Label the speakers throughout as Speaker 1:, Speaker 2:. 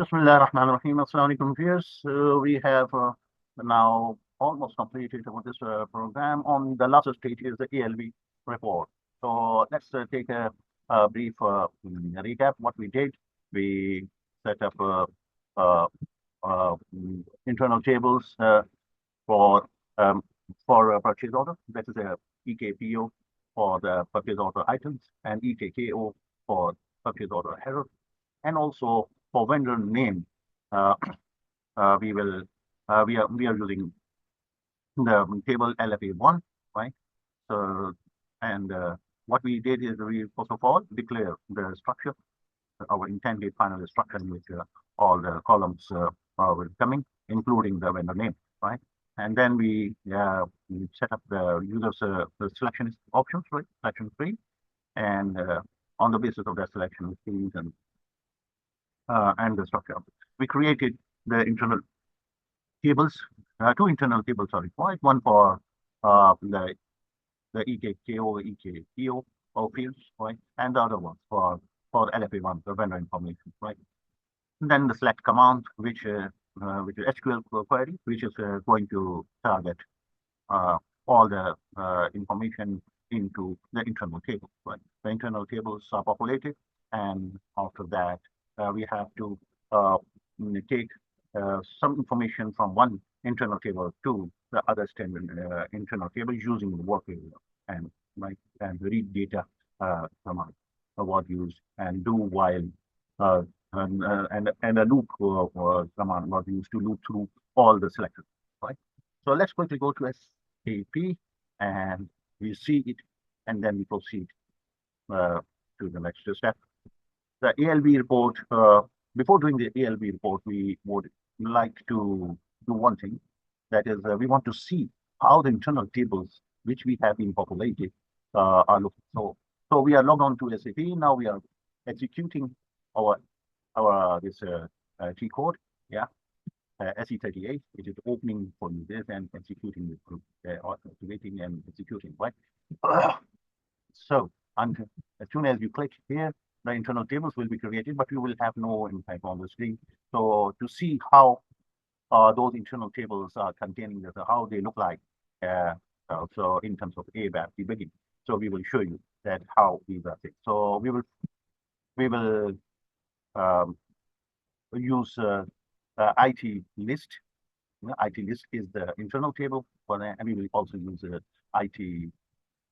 Speaker 1: Bismillah ar-Rahman ar-Rahim. Assalamu alaikum viewers. We have now almost completed with this program. On the last stage is the ALV report. So let's take a brief recap. What we did, we set up uh, internal tables for um, purchase order. That is a EKPO for the purchase order items and EKKO for purchase order error, and also for vendor name, uh, we will we are using the table LFA1, right? So and what we did is we first of all declare the structure, our intended final structure in which all the columns will coming, including the vendor name, right? And then we set up the users the selection options, right? Selection tree, and on the basis of that selection trees and the structure, we created the internal tables. Two internal tables are required. One for the EKKO, EKEO fields, right, and the other one for LFA1, the vendor information, right. And then the select command, which is SQL query, which is going to target all the information into the internal table, right. The internal tables are populated, and after that, we have to take some information from one internal table to the other standard internal table using the work area, and right, and read data command was used, and do while uh, and a loop command was used to loop through all the selections, right. So let's quickly go to SAP and we see it, and then we proceed to the next step. The ALB report, before doing the ALB report, we would like to do one thing. That is, we want to see how the internal tables which we have been populated are looking. So we are logged on to SAP. Now we are executing our this T code. Yeah, SE38. It is opening for this and executing this group, activating and executing. Right. So as soon as you click here, the internal tables will be created, but you will have no impact on the screen. So to see how those internal tables are containing this, how they look like, so in terms of ABAP debugging. So we will show you that how these are things. So we will um, use IT list. IT list is the internal table for that, and we will also use IT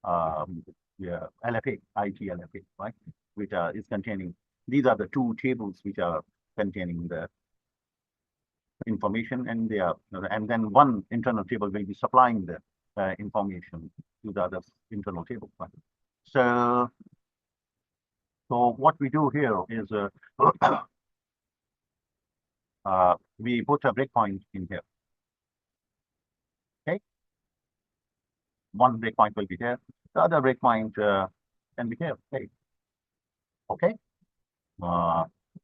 Speaker 1: LFA, IT LFA, right? Which is containing, these are the two tables which are containing the information, and they are, and then one internal table will be supplying the information to the other internal table, right? So what we do here is we put a breakpoint in here. Okay, one breakpoint will be here. The other breakpoint can be here. Okay.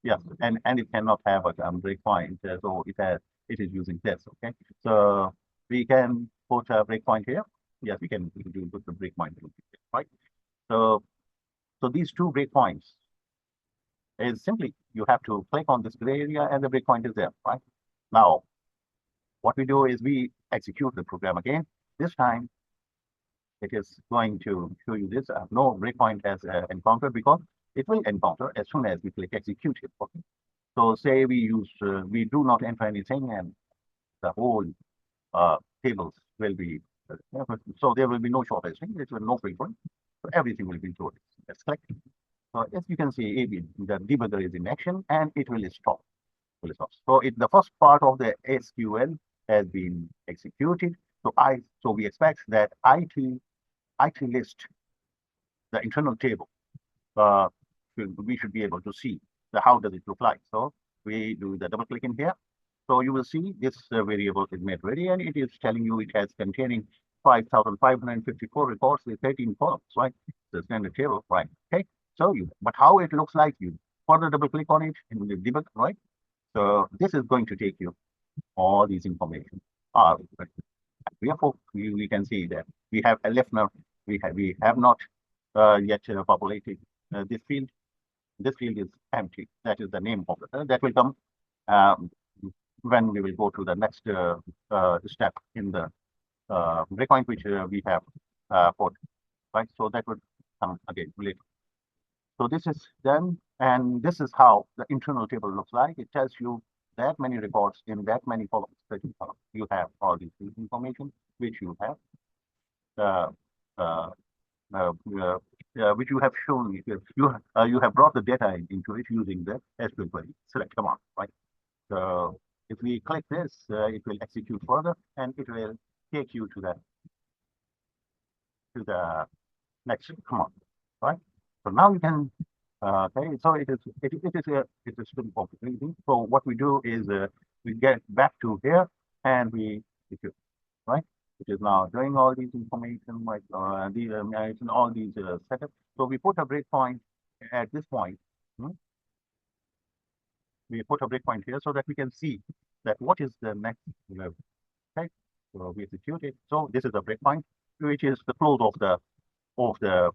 Speaker 1: Yes, and it cannot have a breakpoint, so it is using this. Okay, so we can put a breakpoint here. Yes, we can put the breakpoint, right? So these two breakpoints is simply you have to click on this gray area and the breakpoint is there, right? Now, what we do is we execute the program again. This time, it is going to show you this. No breakpoint has encountered, because it will encounter as soon as we click execute here. Okay. So say we do not enter anything, and the whole tables will be, so there will be no shortlisting, there will be no frequent, so everything will be included. Let's click. So as you can see, the debugger is in action, and it will stop. So the first part of the SQL has been executed. So we expect that IT list, the internal table, we should be able to see how does it look like. So we do the double click in here. So you will see this variable is made ready, and it is telling you it has containing 5,554 records with 13 columns, right? The standard table, right? Okay. So but how it looks like, you further double click on it in the debug, right? So this is going to take you all these information. Therefore, we can see that we have a left now. We have not yet populated this field. This field is empty. That is the name of it. That will come when we will go to the next step in the breakpoint which we have put, right? So that would come again later. So this is done, and this is how the internal table looks like. It tells you that many records in that many columns that you have all this information which you have uh, uh, uh, uh, which you have shown. You have brought the data into it using the SQL query select command, right? So if we click this, it will execute further, and it will take you to the next command, right? So now you can okay. So it is pretty complicated. So what we do is we get back to here and we execute, right? It is now doing all these information, like it's in all these setups. So we put a breakpoint at this point. Hmm? We put a breakpoint here so that we can see that what is the next level. Okay, so we execute it. So this is the breakpoint, which is the close of the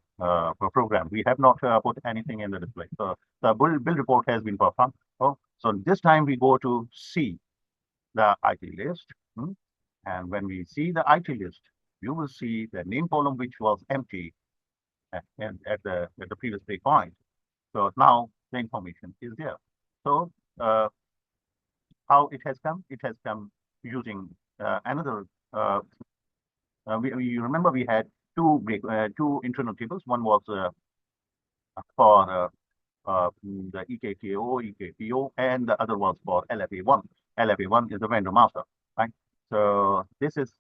Speaker 1: program. We have not put anything in the display. So the build report has been performed. Oh, so this time we go to see the IT list. Hmm? And when we see the IT list, you will see the name column which was empty at the previous breakpoint. So now the information is there. So how it has come? It has come using another. You remember we had two internal tables. One was for the EKPO, and the other was for LFA1. LFA1 is the vendor master, right? So this is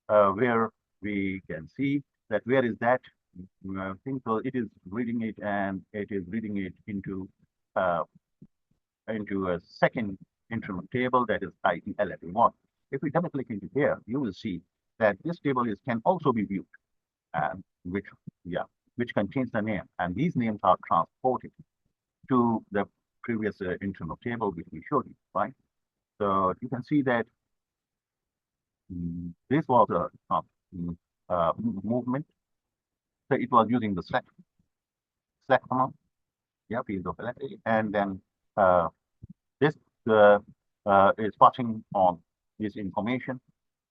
Speaker 1: where we can see that where is that thing. So it is reading it, and it is reading it uh, into a second internal table, that is ID LFA1. If we double click into here, you will see that this table can also be viewed, which contains the name, and these names are transported to the previous internal table which we showed you, right? So you can see that this was a movement. So it was using the select command, yeah, field of LFA, and then this is passing on this information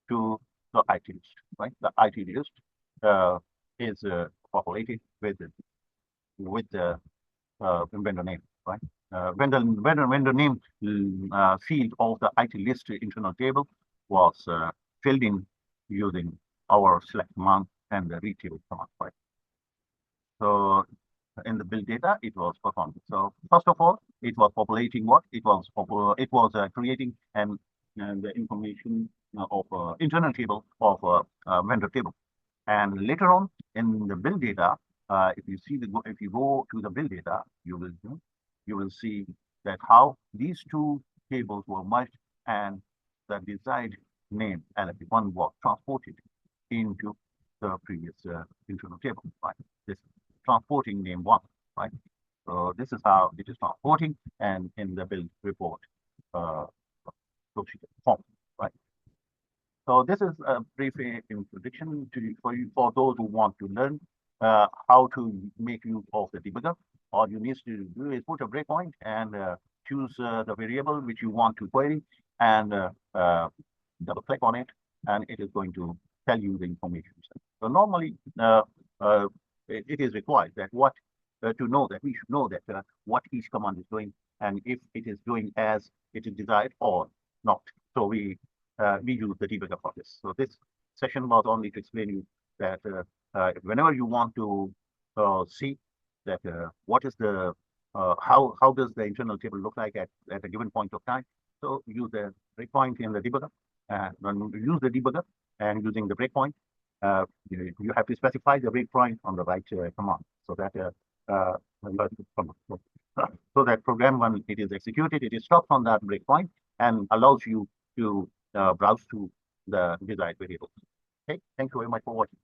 Speaker 1: to the IT list, right? The IT list is populated with the vendor name, right? Vendor name field of the IT list internal table was filled in using our select command and the read table command, right? So in the build data, it was performed. So first of all, it was populating what? It was creating and the information of internal table of vendor table. And later on in the build data, if you go to the build data, you will see that how these two tables were merged, and the desired name LFA1 was transported into the previous internal table, right? This transporting name one, right? So this is how it is transporting, and in the build report form, right? So this is a brief introduction for those who want to learn how to make use of the debugger. All you need to do is put a breakpoint and choose the variable which you want to query, and double click on it, and it is going to tell you the information. So normally, it is required that we should know that what each command is doing, and if it is doing as it is desired or not. So we use the debugger for this. So this session was only to explain you that whenever you want to see that what is the how does the internal table look like at a given point of time. So use the breakpoint in the debugger, and use the debugger, and using the breakpoint, you have to specify the breakpoint on the right command, so that so that program, when it is executed, it is stopped on that breakpoint and allows you to browse to the desired variables. Okay, thank you very much for watching.